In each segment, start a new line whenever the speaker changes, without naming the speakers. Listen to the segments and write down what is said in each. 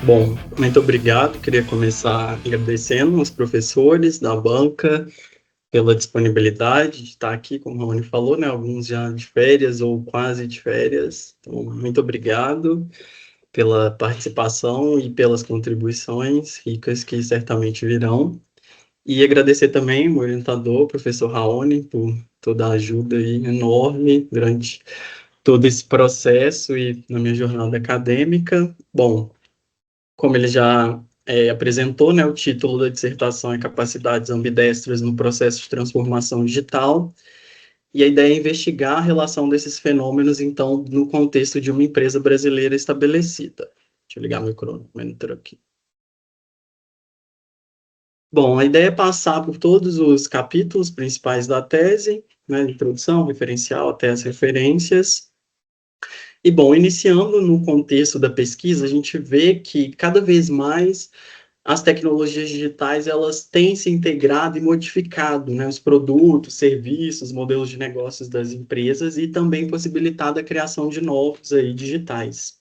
Bom, muito obrigado. Queria começar agradecendo aos professores da banca pela disponibilidade de estar aqui, como o Raoni falou, né? Alguns já de férias ou quase de férias. Então, muito obrigado pela participação e pelas contribuições ricas que certamente virão. E agradecer também o orientador, o professor Raoni, por toda a ajuda aí enorme durante todo esse processo e na minha jornada acadêmica. Bom, como ele já apresentou, né, o título da dissertação é Capacidades Ambidestras no Processo de Transformação Digital, e a ideia é investigar a relação desses fenômenos, então, no contexto de uma empresa brasileira estabelecida. Deixa eu ligar meu cronômetro aqui. Bom, a ideia é passar por todos os capítulos principais da tese, né, introdução, referencial, até as referências. E, bom, iniciando no contexto da pesquisa, a gente vê que cada vez mais as tecnologias digitais elas têm se integrado e modificado, né, os produtos, serviços, modelos de negócios das empresas e também possibilitado a criação de novos aí digitais.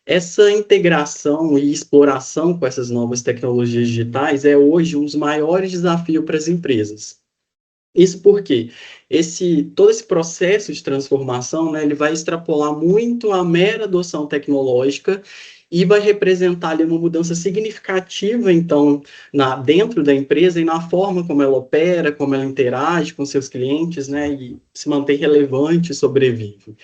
Essa integração e exploração com essas novas tecnologias digitais é hoje um dos maiores desafios para as empresas. Isso porque todo esse processo de transformação, né, ele vai extrapolar muito a mera adoção tecnológica e vai representar ali uma mudança significativa, então, dentro da empresa e na forma como ela opera, como ela interage com seus clientes, né, e se mantém relevante e sobrevive.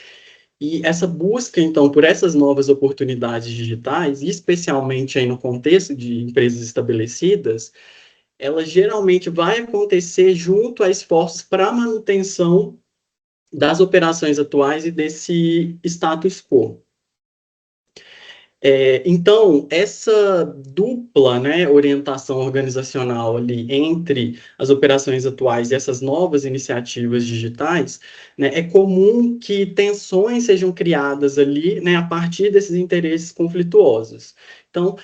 E essa busca, então, por essas novas oportunidades digitais, especialmente aí no contexto de empresas estabelecidas, ela geralmente vai acontecer junto a esforços para a manutenção das operações atuais e desse status quo. Então, essa dupla, né, orientação organizacional ali entre as operações atuais e essas novas iniciativas digitais, né, é comum que tensões sejam criadas ali, né, a partir desses interesses conflituosos. Então,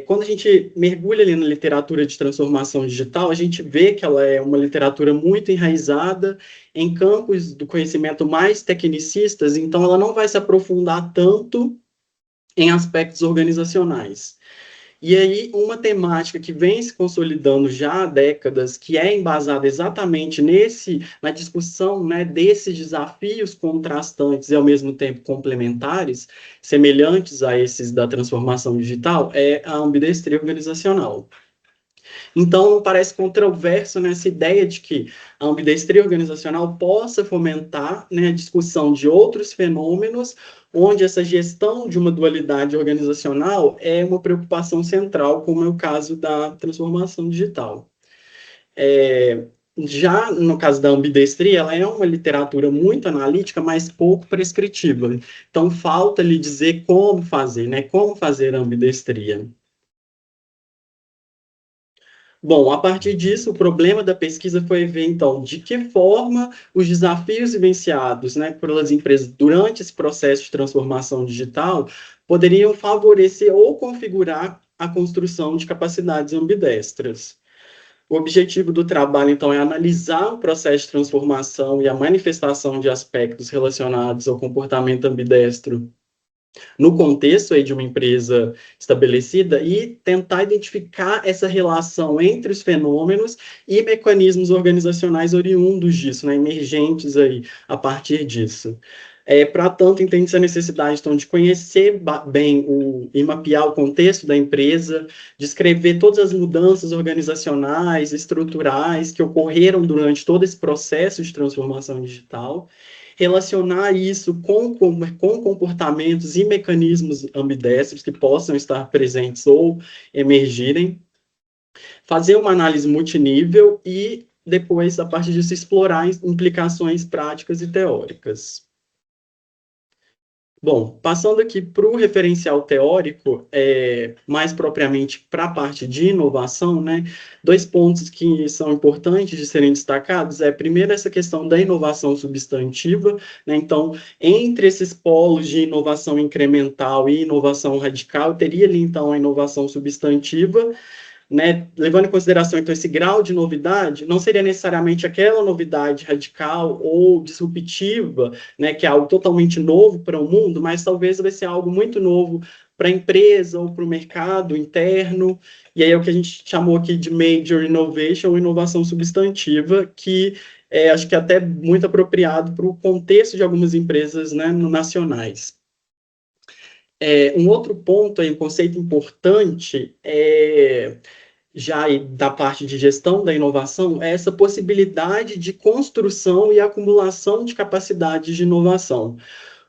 quando a gente mergulha ali na literatura de transformação digital, a gente vê que ela é uma literatura muito enraizada em campos do conhecimento mais tecnicistas, então ela não vai se aprofundar tanto em aspectos organizacionais. E aí, uma temática que vem se consolidando já há décadas, que é embasada exatamente na discussão, né, desses desafios contrastantes e, ao mesmo tempo, complementares, semelhantes a esses da transformação digital, é a ambidestria organizacional. Então, não parece controverso nessa ideia de que a ambidestria organizacional possa fomentar, né, a discussão de outros fenômenos, onde essa gestão de uma dualidade organizacional é uma preocupação central, como é o caso da transformação digital. Já no caso da ambidestria, ela é uma literatura muito analítica, mas pouco prescritiva. Então, falta lhe dizer como fazer, né? Como fazer a ambidestria. Bom, a partir disso, o problema da pesquisa foi ver, então, de que forma os desafios vivenciados, né, pelas empresas durante esse processo de transformação digital poderiam favorecer ou configurar a construção de capacidades ambidestras. O objetivo do trabalho, então, é analisar o processo de transformação e a manifestação de aspectos relacionados ao comportamento ambidestro no contexto aí de uma empresa estabelecida e tentar identificar essa relação entre os fenômenos e mecanismos organizacionais oriundos disso, né, emergentes aí a partir disso. Para tanto, entende-se a necessidade, então, de conhecer bem e mapear o contexto da empresa, descrever todas as mudanças organizacionais, estruturais que ocorreram durante todo esse processo de transformação digital, relacionar isso com comportamentos e mecanismos ambidestros que possam estar presentes ou emergirem, fazer uma análise multinível e depois, a partir disso, explorar implicações práticas e teóricas. Bom, passando aqui para o referencial teórico, mais propriamente para a parte de inovação, né, dois pontos que são importantes de serem destacados primeiro, essa questão da inovação substantiva, né, então, entre esses polos de inovação incremental e inovação radical, teria ali, então, a inovação substantiva, né, levando em consideração, então, esse grau de novidade, não seria necessariamente aquela novidade radical ou disruptiva, né, que é algo totalmente novo para o mundo, mas talvez vai ser algo muito novo para a empresa ou para o mercado interno, e aí é o que a gente chamou aqui de major innovation, ou inovação substantiva, que acho que é até muito apropriado para o contexto de algumas empresas, né, nacionais. Um outro ponto, aí, um conceito importante, já da parte de gestão da inovação, é essa possibilidade de construção e acumulação de capacidades de inovação.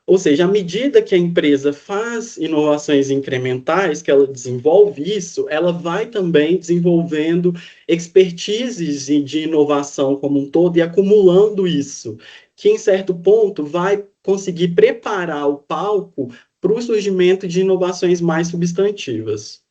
Ou seja, à medida que a empresa faz inovações incrementais, que ela desenvolve isso, ela vai também desenvolvendo expertises de inovação como um todo e acumulando isso, que em certo ponto vai conseguir preparar o palco para o surgimento de inovações mais substantivas.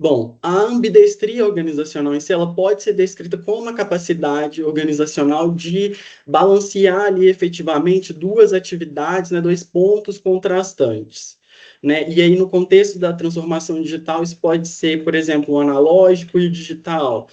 Bom, a ambidestria organizacional em si, ela pode ser descrita como uma capacidade organizacional de balancear ali efetivamente duas atividades, né, dois pontos contrastantes. Né? E aí, no contexto da transformação digital, isso pode ser, por exemplo, o analógico e o digital,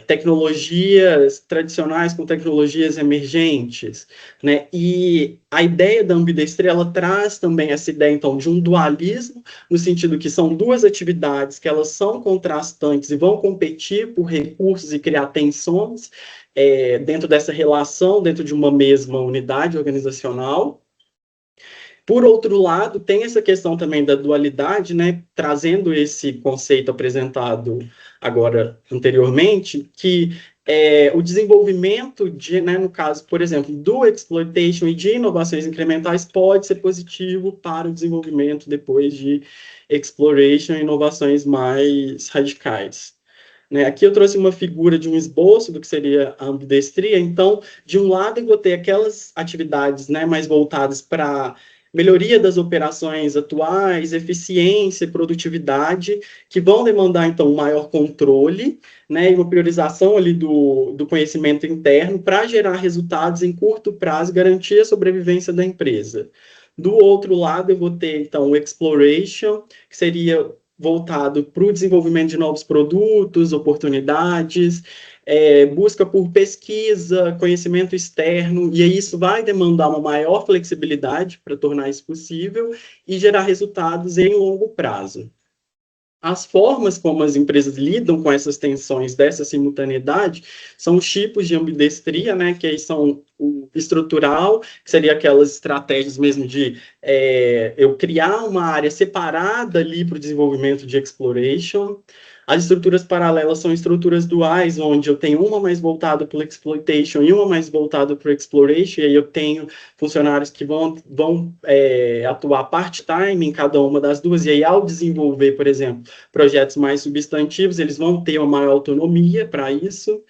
tecnologias tradicionais com tecnologias emergentes, né? E a ideia da ambidestria, ela traz também essa ideia, então, de um dualismo, no sentido que são duas atividades que elas são contrastantes e vão competir por recursos e criar tensões dentro dessa relação, dentro de uma mesma unidade organizacional. Por outro lado, tem essa questão também da dualidade, né, trazendo esse conceito apresentado agora anteriormente, que o desenvolvimento de, né, no caso, por exemplo, do exploitation e de inovações incrementais pode ser positivo para o desenvolvimento depois de exploration e inovações mais radicais. Né? Aqui eu trouxe uma figura de um esboço do que seria a ambidestria. Então, de um lado, eu vou ter aquelas atividades, né, mais voltadas para melhoria das operações atuais, eficiência e produtividade, que vão demandar, então, um maior controle, né, e uma priorização ali do conhecimento interno para gerar resultados em curto prazo e garantir a sobrevivência da empresa. Do outro lado, eu vou ter, então, o exploration, que seria voltado para o desenvolvimento de novos produtos, oportunidades, busca por pesquisa, conhecimento externo, e isso vai demandar uma maior flexibilidade para tornar isso possível e gerar resultados em longo prazo. As formas como as empresas lidam com essas tensões dessa simultaneidade são os tipos de ambidestria, né, que aí são o estrutural, que seria aquelas estratégias mesmo de eu criar uma área separada ali para o desenvolvimento de exploration. As estruturas paralelas são estruturas duais, onde eu tenho uma mais voltada para o exploitation e uma mais voltada para o exploration, e aí eu tenho funcionários que vão atuar part-time em cada uma das duas, e aí ao desenvolver, por exemplo, projetos mais substantivos, eles vão ter uma maior autonomia para isso.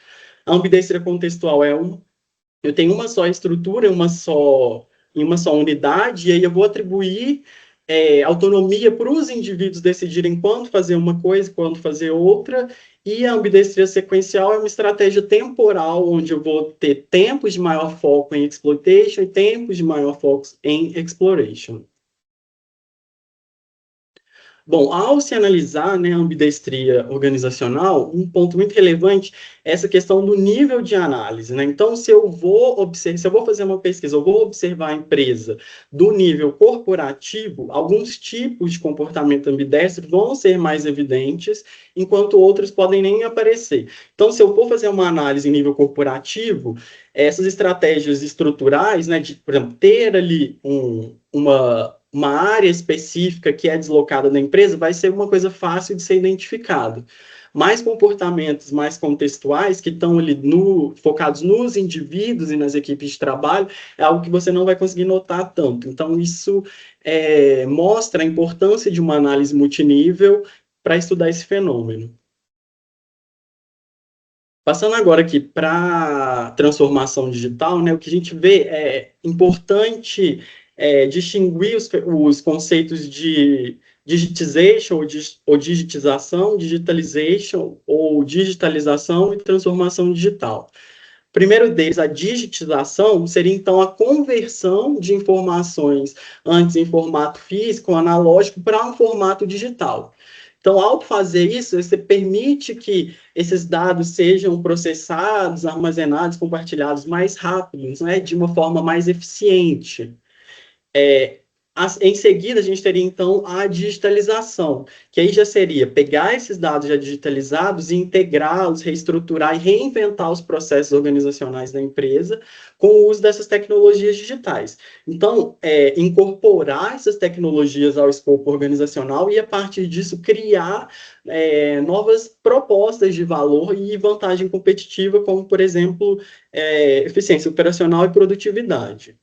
A ambidestria contextual eu tenho uma só estrutura, em uma só unidade, e aí eu vou atribuir autonomia para os indivíduos decidirem quando fazer uma coisa, quando fazer outra, e a ambidestria sequencial é uma estratégia temporal, onde eu vou ter tempos de maior foco em exploitation e tempos de maior foco em exploration. Bom, ao se analisar, né, a ambidestria organizacional, um ponto muito relevante é essa questão do nível de análise, né? Então, se eu vou fazer uma pesquisa, eu vou observar a empresa do nível corporativo, alguns tipos de comportamento ambidestro vão ser mais evidentes, enquanto outros podem nem aparecer. Então, se eu for fazer uma análise em nível corporativo, essas estratégias estruturais, né, de, por exemplo, ter ali uma área específica que é deslocada da empresa, vai ser uma coisa fácil de ser identificado. Mais comportamentos mais contextuais, que estão ali focados nos indivíduos e nas equipes de trabalho, é algo que você não vai conseguir notar tanto. Então, isso mostra a importância de uma análise multinível para estudar esse fenômeno. Passando agora aqui para transformação digital, né, o que a gente vê é importante distinguir os conceitos de digitization ou digitização, digitalization ou digitalização e transformação digital. primeiro deles, a digitização, seria, então, a conversão de informações antes em formato físico, analógico, para um formato digital. Então, ao fazer isso, você permite que esses dados sejam processados, armazenados, compartilhados mais rápidos, né, de uma forma mais eficiente. Em seguida, a gente teria, então, a digitalização, que aí já seria pegar esses dados já digitalizados e integrá-los, reestruturar e reinventar os processos organizacionais da empresa com o uso dessas tecnologias digitais. Então, incorporar essas tecnologias ao escopo organizacional e, a partir disso, criar novas propostas de valor e vantagem competitiva, como, por exemplo, eficiência operacional e produtividade.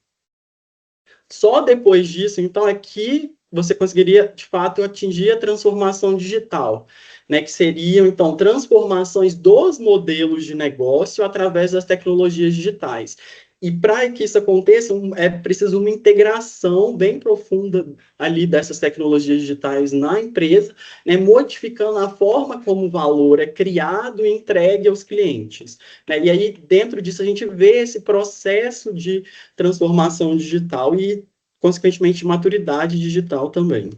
Só depois disso, então, é que você conseguiria, de fato, atingir a transformação digital, né, que seriam, então, transformações dos modelos de negócio através das tecnologias digitais. E para que isso aconteça, é preciso uma integração bem profunda ali dessas tecnologias digitais na empresa, né, modificando a forma como o valor é criado e entregue aos clientes. Né? E aí, dentro disso, a gente vê esse processo de transformação digital e, consequentemente, maturidade digital também.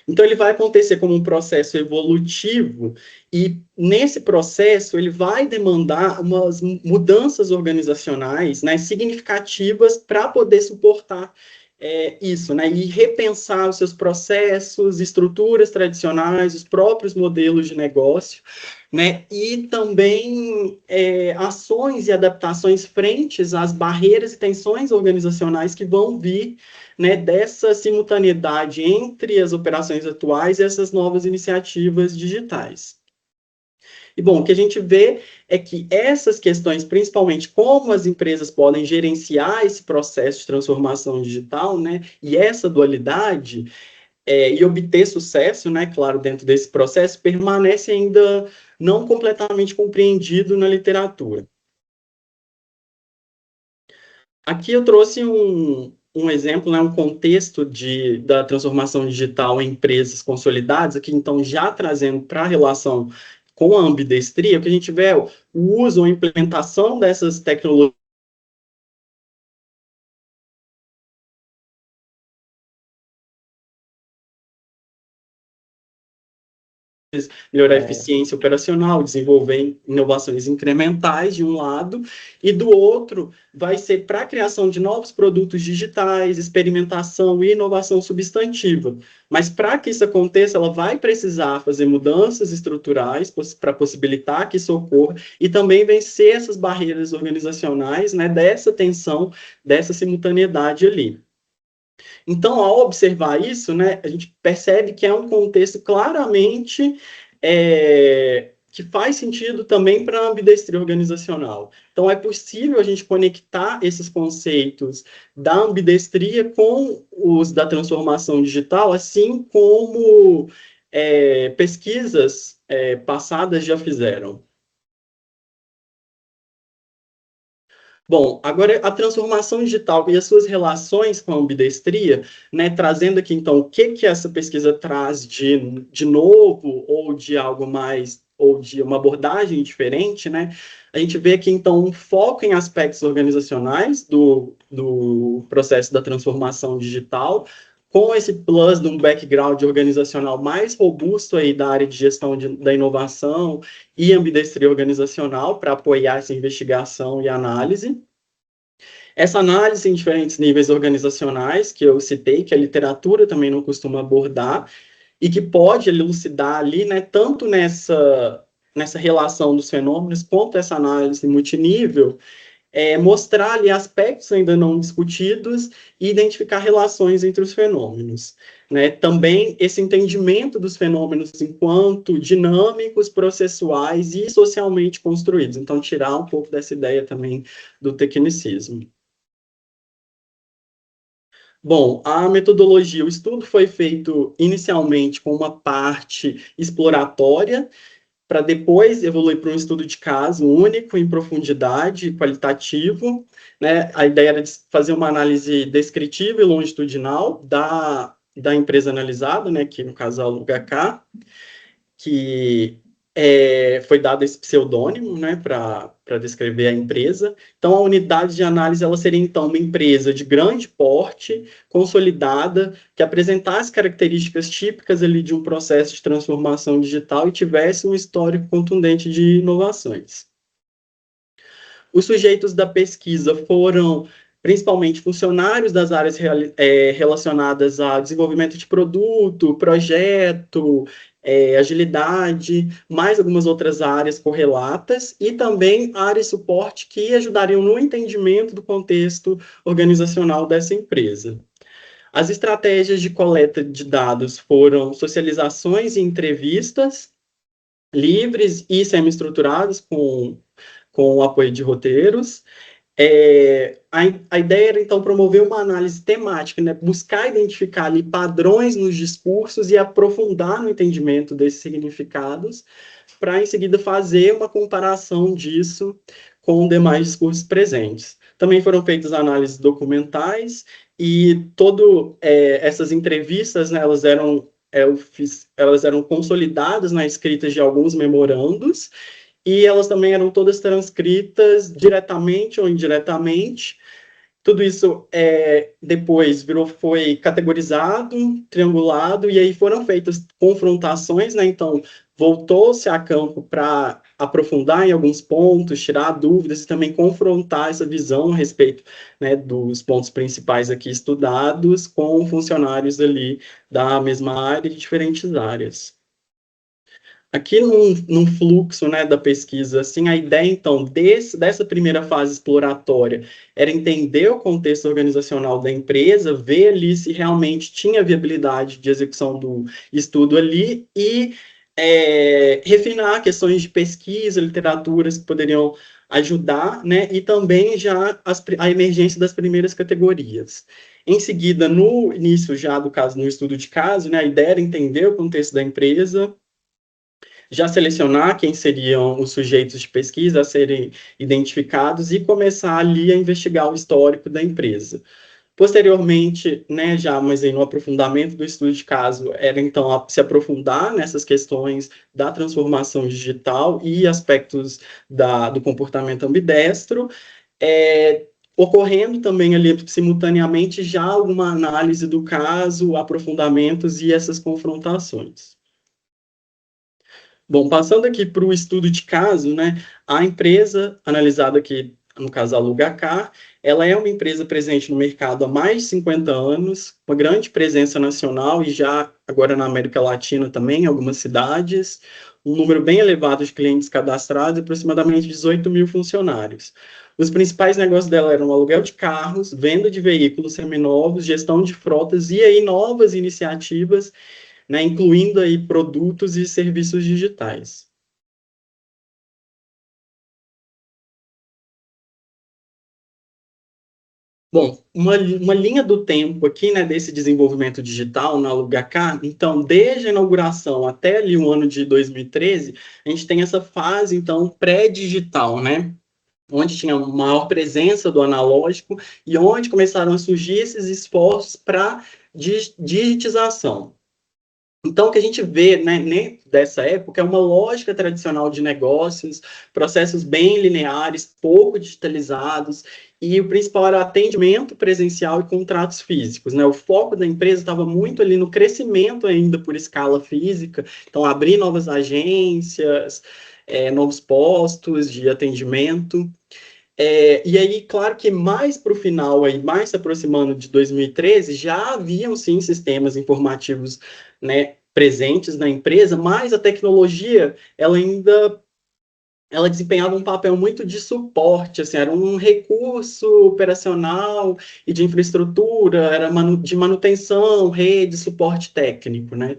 Então, ele vai acontecer como um processo evolutivo e, nesse processo, ele vai demandar umas mudanças organizacionais, né, significativas para poder suportar isso, né, e repensar os seus processos, estruturas tradicionais, os próprios modelos de negócio, né, e também ações e adaptações frentes às barreiras e tensões organizacionais que vão vir, né, dessa simultaneidade entre as operações atuais e essas novas iniciativas digitais. E, bom, o que a gente vê é que essas questões, principalmente como as empresas podem gerenciar esse processo de transformação digital, né, e essa dualidade, e obter sucesso, né, claro, dentro desse processo, permanece ainda não completamente compreendido na literatura. Aqui eu trouxe um exemplo, né, um contexto da transformação digital em empresas consolidadas, aqui então já trazendo para a relação com a ambidestria, o que a gente vê é o uso ou implementação dessas tecnologias melhorar a eficiência operacional, desenvolver inovações incrementais, de um lado, e do outro vai ser para a criação de novos produtos digitais, experimentação e inovação substantiva. Mas para que isso aconteça, ela vai precisar fazer mudanças estruturais para possibilitar que isso ocorra e também vencer essas barreiras organizacionais, né, dessa tensão, dessa simultaneidade ali. Então, ao observar isso, né, a gente percebe que é um contexto claramente que faz sentido também para a ambidestria organizacional. Então, é possível a gente conectar esses conceitos da ambidestria com os da transformação digital, assim como pesquisas passadas já fizeram. Bom, agora a transformação digital e as suas relações com a ambidestria, né, trazendo aqui então o que essa pesquisa traz de novo ou de algo mais, ou de uma abordagem diferente, né, a gente vê aqui então um foco em aspectos organizacionais do processo da transformação digital, com esse plus de um background organizacional mais robusto aí da área de gestão da inovação e ambidestria organizacional para apoiar essa investigação e análise. Essa análise em diferentes níveis organizacionais, que eu citei, que a literatura também não costuma abordar, e que pode elucidar ali, né, tanto nessa relação dos fenômenos, quanto essa análise multinível, mostrar ali aspectos ainda não discutidos e identificar relações entre os fenômenos. Né? Também esse entendimento dos fenômenos enquanto dinâmicos, processuais e socialmente construídos. Então, tirar um pouco dessa ideia também do tecnicismo. Bom, a metodologia, o estudo foi feito inicialmente com uma parte exploratória, para depois evoluir para um estudo de caso único, em profundidade, qualitativo. Né? A ideia era de fazer uma análise descritiva e longitudinal da empresa analisada, né? Que no caso é o HK, que foi dado esse pseudônimo, né, para descrever a empresa. Então, a unidade de análise ela seria, então, uma empresa de grande porte, consolidada, que apresentasse características típicas ali de um processo de transformação digital e tivesse um histórico contundente de inovações. Os sujeitos da pesquisa foram principalmente funcionários das áreas relacionadas a desenvolvimento de produto, projeto, agilidade, mais algumas outras áreas correlatas, e também áreas de suporte que ajudariam no entendimento do contexto organizacional dessa empresa. As estratégias de coleta de dados foram socializações e entrevistas livres e semi-estruturadas com o apoio de roteiros. A ideia era, então, promover uma análise temática, né? Buscar identificar ali padrões nos discursos e aprofundar no entendimento desses significados, para, em seguida, fazer uma comparação disso com demais discursos presentes. Também foram feitas análises documentais e essas entrevistas, né, elas eram consolidadas na escrita de alguns memorandos, e elas também eram todas transcritas diretamente ou indiretamente. Tudo isso depois foi categorizado, triangulado, e aí foram feitas confrontações, né? Então, voltou-se a campo para aprofundar em alguns pontos, tirar dúvidas e também confrontar essa visão a respeito, né, dos pontos principais aqui estudados com funcionários ali da mesma área e de diferentes áreas. Aqui num fluxo, né, da pesquisa, assim, a ideia, então, dessa primeira fase exploratória era entender o contexto organizacional da empresa, ver ali se realmente tinha viabilidade de execução do estudo ali e refinar questões de pesquisa, literaturas que poderiam ajudar, né, e também já a emergência das primeiras categorias. Em seguida, no início já do caso, no estudo de caso, né, a ideia era entender o contexto da empresa, já selecionar quem seriam os sujeitos de pesquisa a serem identificados e começar ali a investigar o histórico da empresa. Posteriormente, né, já mas aí no aprofundamento do estudo de caso, era então se aprofundar nessas questões da transformação digital e aspectos do comportamento ambidestro, ocorrendo também ali simultaneamente já alguma análise do caso, aprofundamentos e essas confrontações. Bom, passando aqui para o estudo de caso, né, a empresa analisada aqui, no caso a Lugacar, ela é uma empresa presente no mercado há mais de 50 anos, uma grande presença nacional e já agora na América Latina também, em algumas cidades, um número bem elevado de clientes cadastrados, aproximadamente 18 mil funcionários. Os principais negócios dela eram aluguel de carros, venda de veículos seminovos, gestão de frotas e aí novas iniciativas, né, incluindo aí produtos e serviços digitais. Bom, uma linha do tempo aqui, né, desse desenvolvimento digital na Lugacar, então, desde a inauguração até ali o ano de 2013, a gente tem essa fase, então, pré-digital, né, onde tinha maior presença do analógico e onde começaram a surgir esses esforços para digitização. Então, o que a gente vê, né, dessa época é uma lógica tradicional de negócios, processos bem lineares, pouco digitalizados, e o principal era atendimento presencial e contratos físicos, né? O foco da empresa estava muito ali no crescimento ainda por escala física, então abrir novas agências, novos postos de atendimento. E aí, claro que mais para o final, aí, mais se aproximando de 2013, já haviam sim sistemas informativos, né, presentes na empresa, mas a tecnologia ela desempenhava um papel muito de suporte, assim, era um recurso operacional e de infraestrutura, era de manutenção, rede, suporte técnico, né?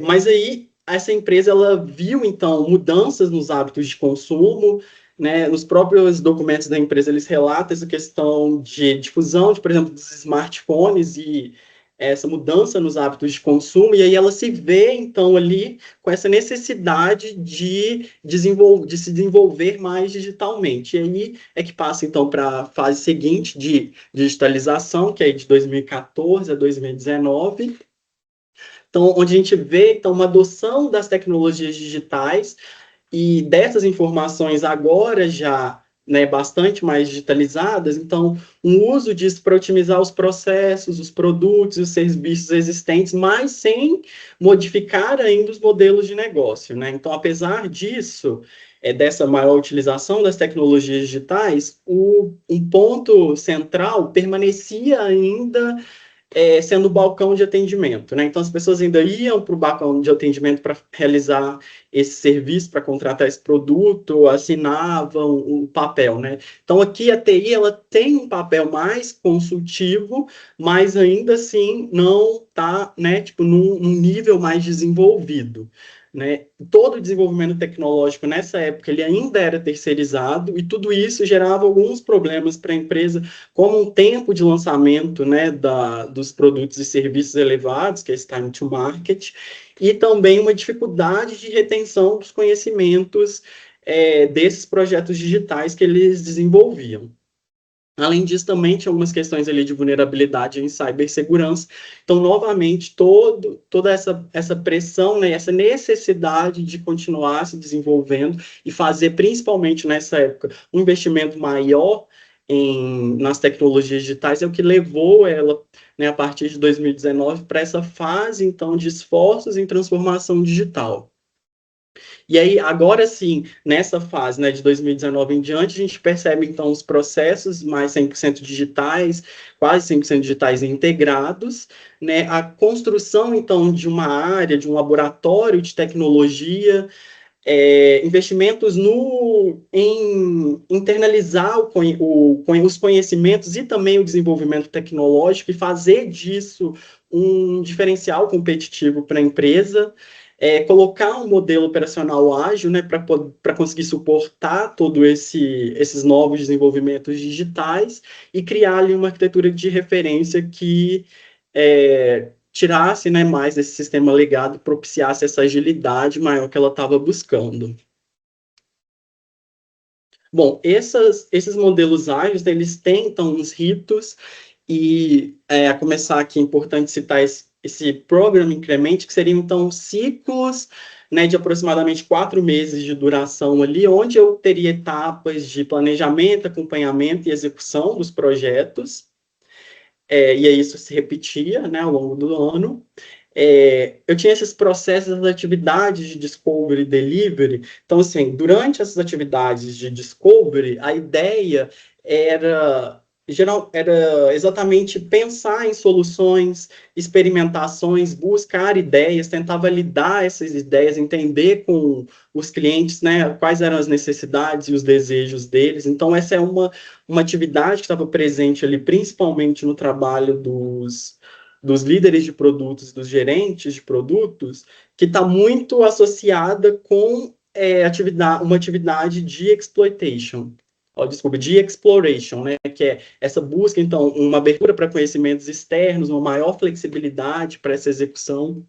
Mas aí essa empresa ela viu então mudanças nos hábitos de consumo, né? Nos próprios documentos da empresa eles relatam essa questão de difusão, por exemplo, dos smartphones e essa mudança nos hábitos de consumo, e aí ela se vê então ali com essa necessidade de se desenvolver mais digitalmente. E aí é que passa então para a fase seguinte de digitalização, que é de 2014 a 2019, Então, onde a gente vê então, uma adoção das tecnologias digitais e dessas informações agora já, né, bastante mais digitalizadas, então um uso disso para otimizar os processos, os produtos, os serviços existentes, mas sem modificar ainda os modelos de negócio, né? Então, apesar disso, dessa maior utilização das tecnologias digitais, um ponto central permanecia ainda sendo o balcão de atendimento, né? Então as pessoas ainda iam para o balcão de atendimento para realizar esse serviço, para contratar esse produto, assinavam o papel, né? Então aqui a TI ela tem um papel mais consultivo, mas ainda assim não está, né, tipo, num nível mais desenvolvido. Né? Todo o desenvolvimento tecnológico nessa época ele ainda era terceirizado e tudo isso gerava alguns problemas para a empresa, como um tempo de lançamento, né, dos produtos e serviços elevados, que é esse time to market, e também uma dificuldade de retenção dos conhecimentos desses projetos digitais que eles desenvolviam. Além disso, também tinha algumas questões ali de vulnerabilidade em cibersegurança. Então, novamente, toda essa pressão, né, essa necessidade de continuar se desenvolvendo e fazer, principalmente nessa época, um investimento maior nas tecnologias digitais é o que levou ela, né, a partir de 2019, para essa fase, então, de esforços em transformação digital. E aí, agora sim, nessa fase, né, de 2019 em diante, a gente percebe, então, os processos mais 100% digitais, quase 100% digitais e integrados, né, a construção, então, de uma área, de um laboratório de tecnologia, investimentos em internalizar os conhecimentos e também o desenvolvimento tecnológico e fazer disso um diferencial competitivo para a empresa, colocar um modelo operacional ágil, né, para conseguir suportar todos esses novos desenvolvimentos digitais e criar ali uma arquitetura de referência que tirasse, né, mais desse sistema legado, propiciasse essa agilidade maior que ela estava buscando. Bom, esses modelos ágeis, eles têm, então, uns ritos, e a começar aqui é importante citar esse Program Increment, que seriam, então, ciclos, né, de aproximadamente 4 meses de duração ali, onde eu teria etapas de planejamento, acompanhamento e execução dos projetos, e aí isso se repetia, né, ao longo do ano. Eu tinha esses processos das atividades de discovery e delivery. Então, assim, durante essas atividades de discovery, a ideia era exatamente pensar em soluções, experimentações, buscar ideias, tentar validar essas ideias, entender com os clientes, né, quais eram as necessidades e os desejos deles. Então, essa é uma atividade que estava presente ali, principalmente no trabalho dos líderes de produtos, dos gerentes de produtos, que está muito associada com uma atividade de exploitation, desculpa, de exploration, né, que é essa busca, então, uma abertura para conhecimentos externos, uma maior flexibilidade para essa execução,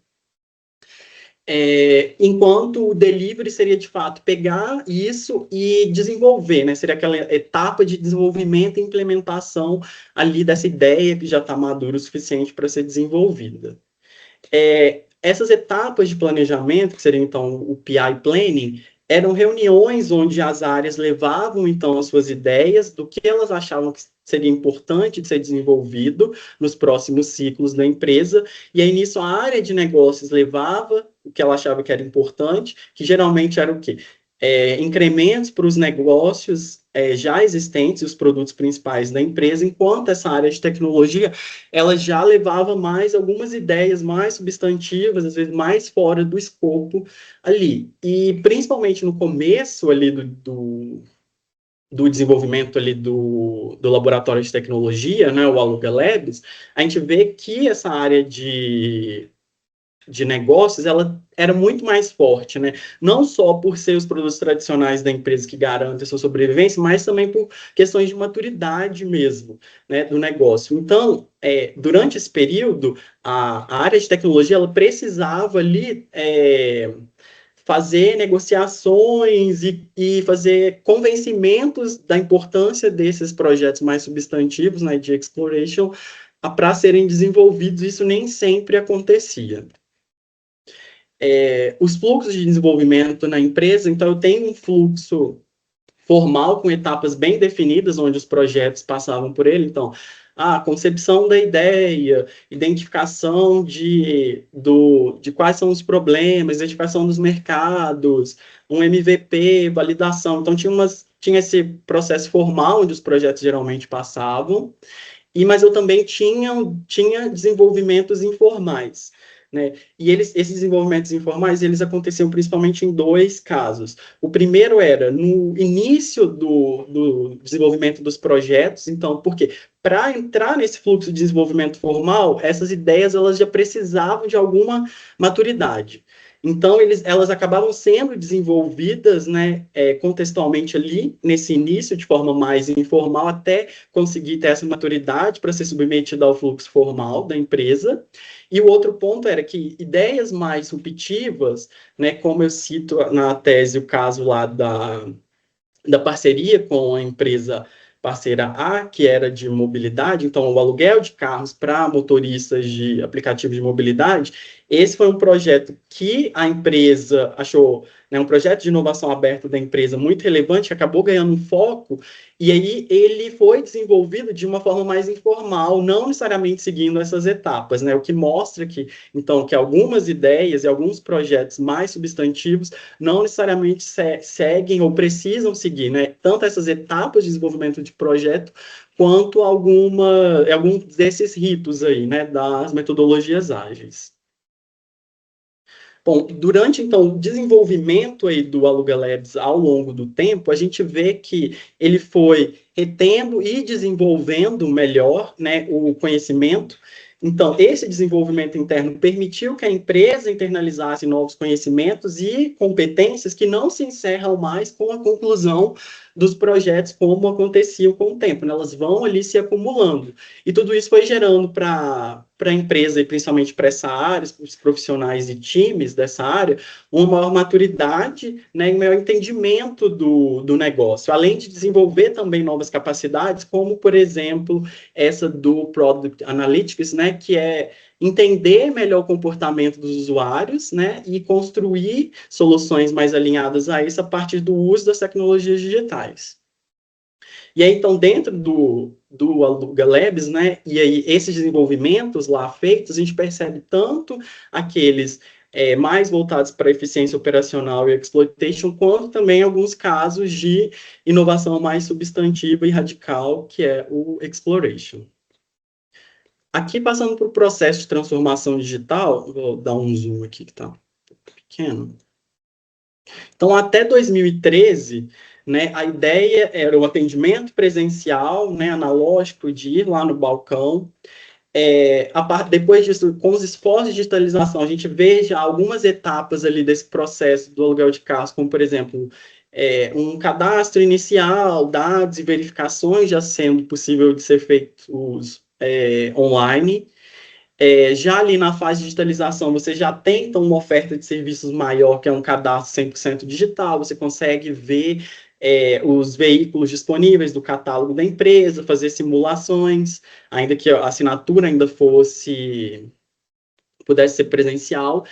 enquanto o delivery seria, de fato, pegar isso e desenvolver, né? Seria aquela etapa de desenvolvimento e implementação ali dessa ideia que já está madura o suficiente para ser desenvolvida. Essas etapas de planejamento, que seriam, então, o PI Planning, eram reuniões onde as áreas levavam, então, as suas ideias do que elas achavam que seria importante de ser desenvolvido nos próximos ciclos da empresa, e aí nisso a área de negócios levava o que ela achava que era importante, que geralmente era o quê? Incrementos para os negócios já existentes, os produtos principais da empresa, enquanto essa área de tecnologia, ela já levava mais algumas ideias mais substantivas, às vezes mais fora do escopo ali. E principalmente no começo ali do desenvolvimento ali do laboratório de tecnologia, né, o Aluga Labs, a gente vê que essa área de negócios, ela era muito mais forte, né? Não só por ser os produtos tradicionais da empresa que garantem a sua sobrevivência, mas também por questões de maturidade mesmo, né, do negócio. Então, durante esse período, a área de tecnologia, ela precisava ali fazer negociações e fazer convencimentos da importância desses projetos mais substantivos, né, de exploration, para serem desenvolvidos. Isso nem sempre acontecia. os fluxos de desenvolvimento na empresa. Então, eu tenho um fluxo formal com etapas bem definidas, onde os projetos passavam por ele. Então, a concepção da ideia, identificação de quais são os problemas, identificação dos mercados, um MVP, validação. Então, tinha esse processo formal, onde os projetos geralmente passavam, mas eu também tinha desenvolvimentos informais, né? E esses desenvolvimentos informais, eles aconteciam principalmente em dois casos. O primeiro era no início do desenvolvimento dos projetos. Então, por quê? Para entrar nesse fluxo de desenvolvimento formal, essas ideias elas já precisavam de alguma maturidade. Então, elas acabavam sendo desenvolvidas, né, contextualmente ali, nesse início, de forma mais informal, até conseguir ter essa maturidade para ser submetida ao fluxo formal da empresa. E o outro ponto era que ideias mais subjetivas, né, como eu cito na tese o caso lá da parceria com a empresa parceira A, que era de mobilidade, então o aluguel de carros para motoristas de aplicativos de mobilidade. Esse foi um projeto que a empresa achou, né, um projeto de inovação aberta da empresa muito relevante, que acabou ganhando um foco, e aí ele foi desenvolvido de uma forma mais informal, não necessariamente seguindo essas etapas, né, o que mostra que, então, que algumas ideias e alguns projetos mais substantivos não necessariamente seguem ou precisam seguir, né, tanto essas etapas de desenvolvimento de projeto, quanto alguns desses ritos aí, né, das metodologias ágeis. Bom, durante, então, o desenvolvimento aí do Aluga Labs ao longo do tempo, a gente vê que ele foi retendo e desenvolvendo melhor, né, o conhecimento. Então, esse desenvolvimento interno permitiu que a empresa internalizasse novos conhecimentos e competências que não se encerram mais com a conclusão dos projetos, como acontecia com o tempo, né? Elas vão ali se acumulando. E tudo isso foi gerando para a empresa, e principalmente para essa área, os profissionais e times dessa área, uma maior maturidade, né, e um maior entendimento do negócio, além de desenvolver também novas capacidades, como, por exemplo, essa do Product Analytics, né, que é entender melhor o comportamento dos usuários, né, e construir soluções mais alinhadas a isso a partir do uso das tecnologias digitais. E aí, então, dentro do Aluga Labs, né, e aí esses desenvolvimentos lá feitos, a gente percebe tanto aqueles mais voltados para eficiência operacional e exploitation, quanto também alguns casos de inovação mais substantiva e radical, que é o exploration. Aqui, passando para o processo de transformação digital, vou dar um zoom aqui que está pequeno. Então, até 2013, né, a ideia era o atendimento presencial, né, analógico, de ir lá no balcão. Depois disso, com os esforços de digitalização, a gente vê já algumas etapas ali desse processo do aluguel de carros, como, por exemplo, um cadastro inicial, dados e verificações já sendo possível de ser feitos online. Já ali na fase de digitalização, você já tem, então, uma oferta de serviços maior, que é um cadastro 100% digital, você consegue ver os veículos disponíveis do catálogo da empresa, fazer simulações, ainda que a assinatura ainda pudesse ser presencial,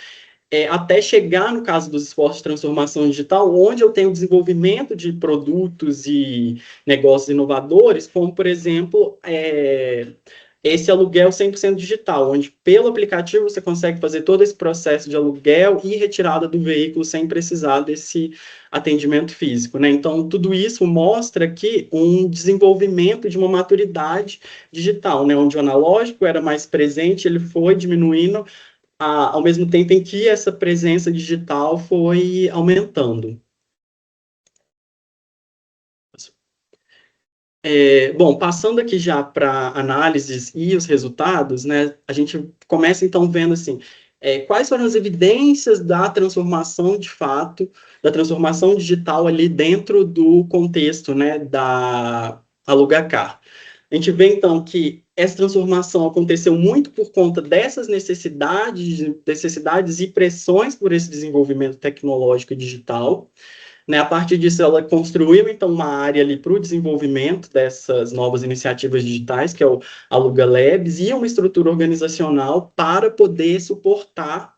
até chegar no caso dos esforços de transformação digital, onde eu tenho desenvolvimento de produtos e negócios inovadores, como, por exemplo, esse aluguel 100% digital, onde pelo aplicativo você consegue fazer todo esse processo de aluguel e retirada do veículo sem precisar desse atendimento físico, né? Então, tudo isso mostra aqui um desenvolvimento de uma maturidade digital, né? Onde o analógico era mais presente, ele foi diminuindo ao mesmo tempo em que essa presença digital foi aumentando. Bom, passando aqui já para análises e os resultados, né, a gente começa então vendo assim, quais foram as evidências da transformação de fato, da transformação digital ali dentro do contexto, né, da Alugacar. A gente vê então que essa transformação aconteceu muito por conta dessas necessidades e pressões por esse desenvolvimento tecnológico e digital. Né, a partir disso, ela construiu, então, uma área ali para o desenvolvimento dessas novas iniciativas digitais, que é o Aluga Labs, e uma estrutura organizacional para poder suportar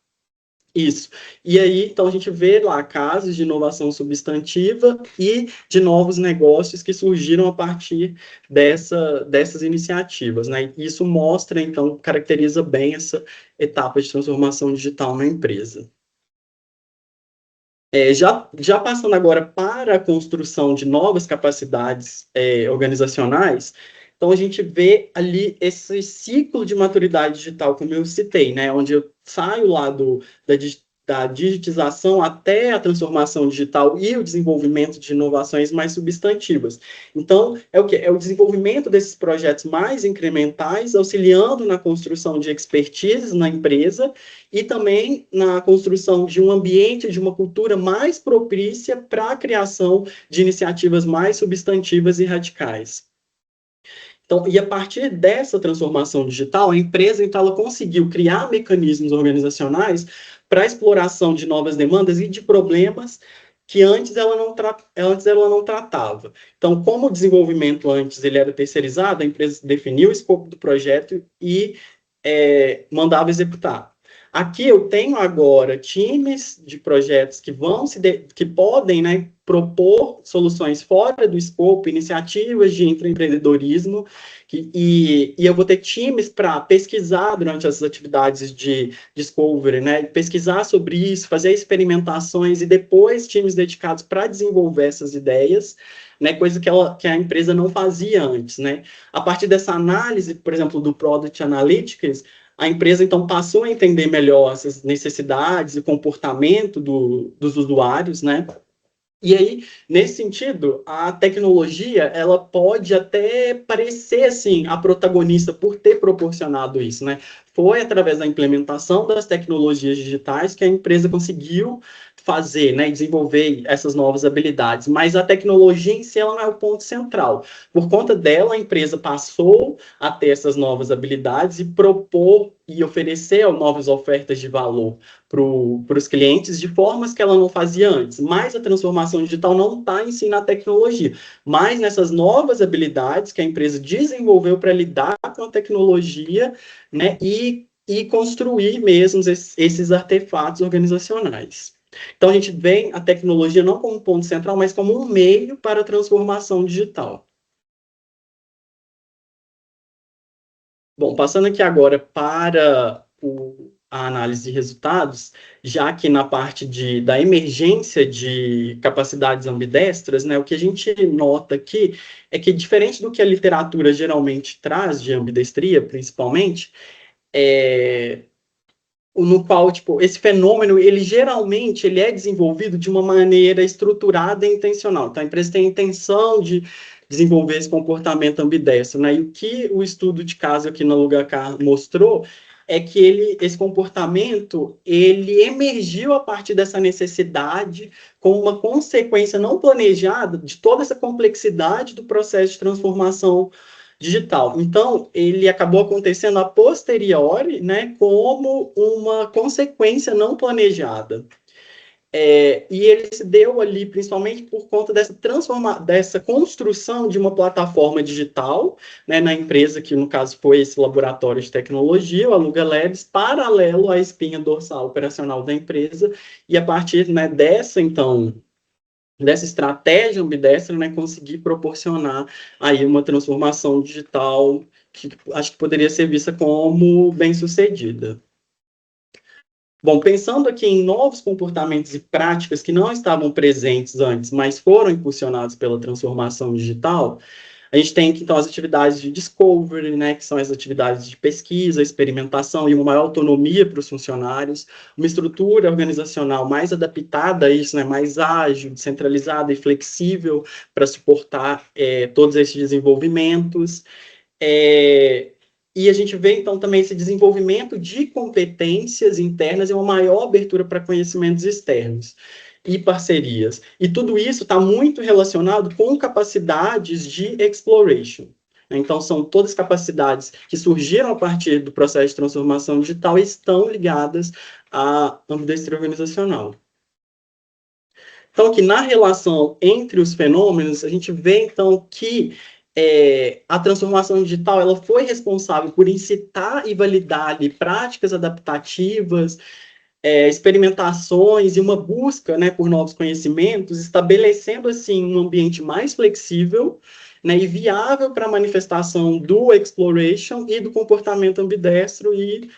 Isso. E aí, então, a gente vê lá casos de inovação substantiva e de novos negócios que surgiram a partir dessas iniciativas, né? Isso mostra, então, caracteriza bem essa etapa de transformação digital na empresa. Já passando agora para a construção de novas capacidades organizacionais, então a gente vê ali esse ciclo de maturidade digital, como eu citei, né, onde eu saio lá da digitização até a transformação digital e o desenvolvimento de inovações mais substantivas. Então, é o que? É o desenvolvimento desses projetos mais incrementais, auxiliando na construção de expertise na empresa e também na construção de um ambiente, de uma cultura mais propícia para a criação de iniciativas mais substantivas e radicais. Então, e a partir dessa transformação digital, a empresa então ela conseguiu criar mecanismos organizacionais para a exploração de novas demandas e de problemas que antes ela não tratava. Então, como o desenvolvimento antes ele era terceirizado, a empresa definiu o escopo do projeto e mandava executar. Aqui eu tenho agora times de projetos que podem, né, propor soluções fora do escopo, iniciativas de intraempreendedorismo, e eu vou ter times para pesquisar durante essas atividades de discovery, né, pesquisar sobre isso, fazer experimentações e depois times dedicados para desenvolver essas ideias, né, coisa que a empresa não fazia antes, né. A partir dessa análise, por exemplo, do Product Analytics, a empresa, então, passou a entender melhor essas necessidades e comportamento dos usuários, né? E aí, nesse sentido, a tecnologia, ela pode até parecer, assim, a protagonista por ter proporcionado isso, né? Foi através da implementação das tecnologias digitais que a empresa conseguiu fazer, né, desenvolver essas novas habilidades, mas a tecnologia em si ela não é o ponto central. Por conta dela, a empresa passou a ter essas novas habilidades e propor e oferecer novas ofertas de valor para os clientes de formas que ela não fazia antes. Mas a transformação digital não está em si na tecnologia, mas nessas novas habilidades que a empresa desenvolveu para lidar com a tecnologia, né, e construir mesmo esses artefatos organizacionais. Então, a gente vê a tecnologia não como um ponto central, mas como um meio para a transformação digital. Bom, passando aqui agora para a análise de resultados, já que na parte da emergência de capacidades ambidestras, né, o que a gente nota aqui é que, diferente do que a literatura geralmente traz de ambidestria, principalmente, no qual, tipo, esse fenômeno, ele geralmente ele é desenvolvido de uma maneira estruturada e intencional. Então, a empresa tem a intenção de desenvolver esse comportamento ambidestro, né? E o que o estudo de caso aqui no Lugacar mostrou é que esse comportamento, ele emergiu a partir dessa necessidade como uma consequência não planejada de toda essa complexidade do processo de transformação digital. Então, ele acabou acontecendo a posteriori, né, como uma consequência não planejada. E ele se deu ali principalmente por conta dessa construção de uma plataforma digital, né, na empresa, que no caso foi esse laboratório de tecnologia, o Aluga Labs, paralelo à espinha dorsal operacional da empresa, e a partir, né, dessa estratégia ambidestra, né, conseguir proporcionar aí uma transformação digital que acho que poderia ser vista como bem-sucedida. Bom, pensando aqui em novos comportamentos e práticas que não estavam presentes antes, mas foram impulsionados pela transformação digital, a gente tem então as atividades de discovery, né, que são as atividades de pesquisa, experimentação e uma maior autonomia para os funcionários, uma estrutura organizacional mais adaptada a isso, né, mais ágil, descentralizada e flexível para suportar todos esses desenvolvimentos. E a gente vê, então, também esse desenvolvimento de competências internas e uma maior abertura para conhecimentos externos e parcerias. E tudo isso está muito relacionado com capacidades de exploration. Então, são todas capacidades que surgiram a partir do processo de transformação digital e estão ligadas à ambidestria organizacional. Então, que na relação entre os fenômenos, a gente vê, então, que a transformação digital ela foi responsável por incitar e validar ali, práticas adaptativas, experimentações e uma busca, né, por novos conhecimentos, estabelecendo, assim, um ambiente mais flexível, né, e viável para a manifestação do exploration e do comportamento ambidestro e,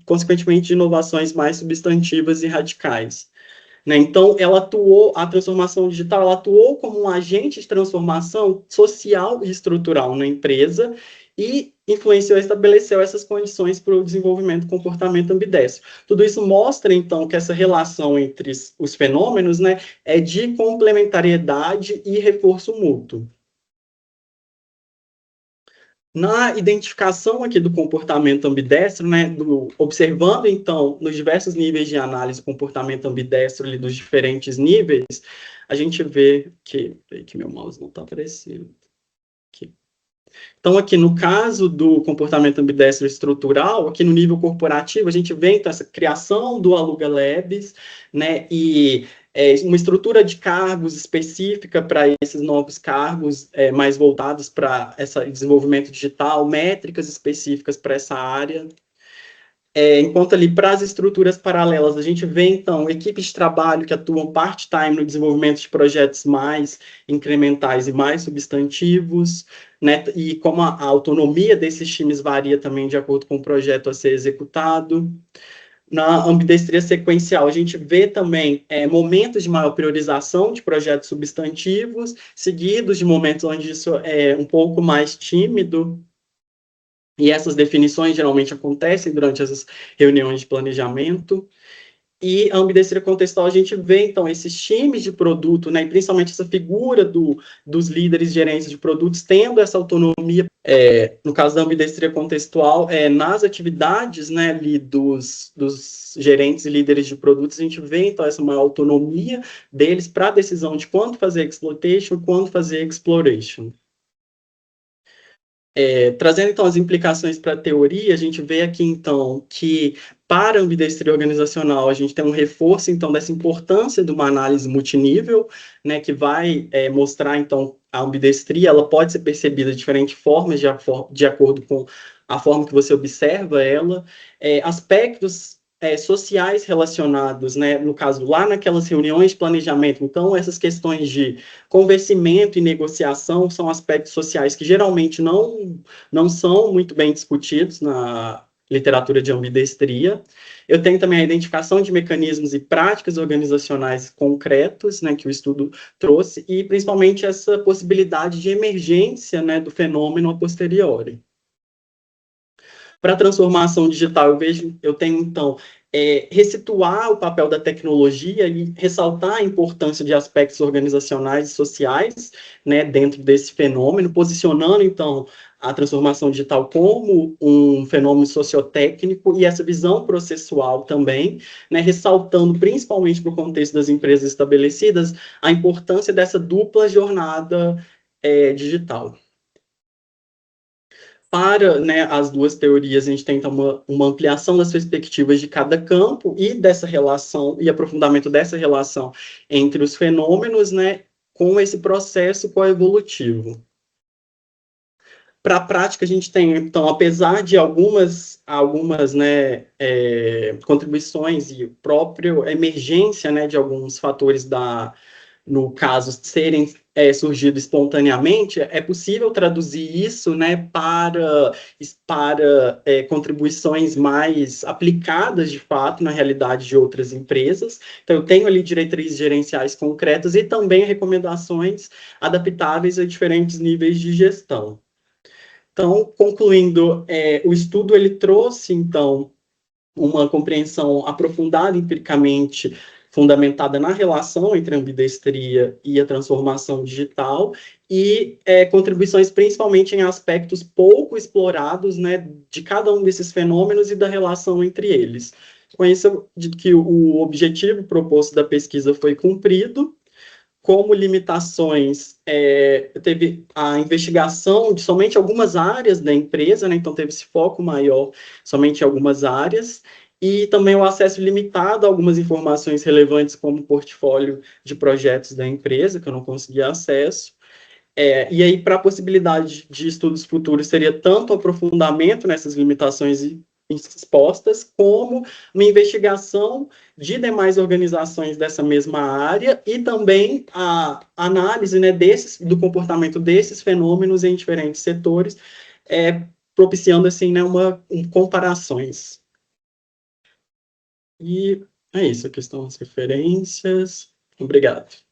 consequentemente, de inovações mais substantivas e radicais. Né? Então, a transformação digital, ela atuou como um agente de transformação social e estrutural na empresa e influenciou e estabeleceu essas condições para o desenvolvimento do comportamento ambidestro. Tudo isso mostra, então, que essa relação entre os fenômenos, né, é de complementariedade e reforço mútuo. Na identificação aqui do comportamento ambidestro, né, observando, então, nos diversos níveis de análise, o comportamento ambidestro ali, dos diferentes níveis, a gente vê que meu mouse não está aparecendo. Aqui. Então, aqui no caso do comportamento ambidestro estrutural, aqui no nível corporativo, a gente vê então, essa criação do Aluga Labs, né, e uma estrutura de cargos específica para esses novos cargos, mais voltados para esse desenvolvimento digital, métricas específicas para essa área. Enquanto ali para as estruturas paralelas, a gente vê, então, equipes de trabalho que atuam part-time no desenvolvimento de projetos mais incrementais e mais substantivos, né, e como a autonomia desses times varia também de acordo com o projeto a ser executado. Na ambidestria sequencial, a gente vê também momentos de maior priorização de projetos substantivos, seguidos de momentos onde isso é um pouco mais tímido, e essas definições geralmente acontecem durante essas reuniões de planejamento. E a ambidestria contextual, a gente vê, então, esses times de produto, né, e principalmente essa figura dos líderes gerentes de produtos, tendo essa autonomia, no caso da ambidestria contextual, nas atividades, né, ali dos gerentes e líderes de produtos, a gente vê, então, essa maior autonomia deles para a decisão de quando fazer exploitation, quando fazer exploration. Trazendo, então, as implicações para a teoria, a gente vê aqui, então, que para a ambidestria organizacional, a gente tem um reforço, então, dessa importância de uma análise multinível, né, que vai mostrar, então, a ambidestria, ela pode ser percebida de diferentes formas, de acordo com a forma que você observa ela, aspectos sociais relacionados, né, no caso, lá naquelas reuniões de planejamento, então, essas questões de convencimento e negociação são aspectos sociais que geralmente não são muito bem discutidos na literatura de ambidestria. Eu tenho também a identificação de mecanismos e práticas organizacionais concretos, né, que o estudo trouxe, e principalmente essa possibilidade de emergência, né, do fenômeno a posteriori. Para a transformação digital, eu tenho, então, ressituar o papel da tecnologia e ressaltar a importância de aspectos organizacionais e sociais, né, dentro desse fenômeno, posicionando, então, a transformação digital como um fenômeno sociotécnico e essa visão processual também, né, ressaltando, principalmente para o contexto das empresas estabelecidas, a importância dessa dupla jornada digital. Para, né, as duas teorias, a gente tenta uma ampliação das perspectivas de cada campo e dessa relação, e aprofundamento dessa relação entre os fenômenos, né, com esse processo coevolutivo. Para a prática, a gente tem, então, apesar de algumas né, contribuições e própria emergência, né, de alguns fatores no caso, serem surgido espontaneamente, é possível traduzir isso, né, para contribuições mais aplicadas, de fato, na realidade de outras empresas. Então, eu tenho ali diretrizes gerenciais concretas e também recomendações adaptáveis a diferentes níveis de gestão. Então, concluindo, o estudo ele trouxe, então, uma compreensão aprofundada empiricamente, fundamentada na relação entre a ambidestria e a transformação digital, e contribuições principalmente em aspectos pouco explorados, né, de cada um desses fenômenos e da relação entre eles. Com isso, de que o objetivo proposto da pesquisa foi cumprido. Como limitações, teve a investigação de somente algumas áreas da empresa, né? Então teve esse foco maior somente em algumas áreas, e também o acesso limitado a algumas informações relevantes, como o portfólio de projetos da empresa, que eu não consegui acesso. E aí, para a possibilidade de estudos futuros, seria tanto aprofundamento nessas limitações expostas, como uma investigação de demais organizações dessa mesma área e também a análise, né, do comportamento desses fenômenos em diferentes setores, propiciando assim, né, comparações. E é isso, a questão das referências. Obrigado.